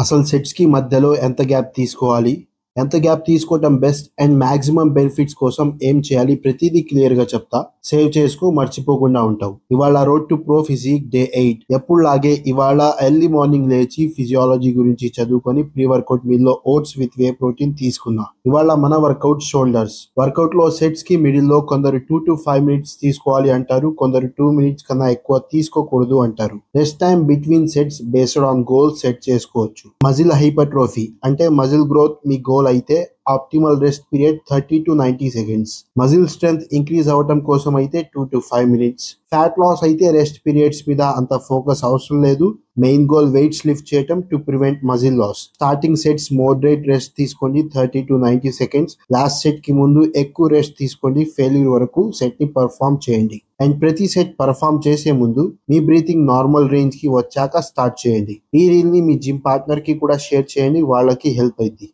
అసలు సెట్స్ కి మధ్యలో ఎంత గ్యాప్ తీసుకోవాలి, ఎంత గ్యాప్ తీసుకోవటం బెస్ట్ అండ్ మాక్సిమం బెనిఫిట్స్ కోసం ఏం చేయాలి ప్రతిదీ క్లియర్ గా చెప్తా. సేవ్ చేసుకో, మర్చిపోకుండా ఉంటావు. ఇవాళ road to pro physique day 8. ఎప్పుడులాగే ఇవాళ ఎర్లీ మార్నింగ్ లేచి ఫిజియాలజీ గురించి చదువుకొని ప్రీ వర్కౌట్ మీల్ లో ఓట్స్ విత్ వే ప్రోటీన్ తీసుకున్నా. ఇవాళ మన వర్కౌట్ షోల్డర్స్. వర్కౌట్ లో సెట్స్ కి మిడిల్ లో కొందరు 2 to 5 minutes తీసుకోవాలి అంటారు, కొందరు 2 minutes కన్నా ఎక్కువ తీసుకోకూడదు అంటారు. Rest time between sets based on goal set చేసుకోవచ్చు. మజిల్ హైపర్ట్రోఫీ అంటే మజిల్ గ్రోత్ మీ గోల్ అయితే optimal rest period 30 to 90 seconds. Muscle strength increase అవ్వటం కోసం అయితే 2 to 5 minutes. ఫ్యాట్ లాస్ అయితే రెస్ట్ పీరియడ్స్ మీద అంత ఫోకస్ అవసరం లేదు. మెయిన్ గోల్ వెయిట్స్ లిఫ్ట్ చేయటం to prevent muscle loss. Starting sets moderate rest తీసుకోండి 30 to 90 seconds. లాస్ట్ సెట్ కి ముందు ఎక్కువ రెస్ట్ తీసుకోండి. ఫెయిల్యూర్ వరకు సెట్ ని పర్ఫామ్ చేయండి. అండ్ ప్రతి సెట్ పర్ఫామ్ చేసే ముందు మీ బ్రీతింగ్ నార్మల్ రేంజ్ కి వచ్చాక స్టార్ట్ చేయండి. ఈ రీల్ ని మీ జిమ్ పార్ట్నర్ కి కూడా షేర్ చేయండి, వాళ్ళకి హెల్ప్ అయింది.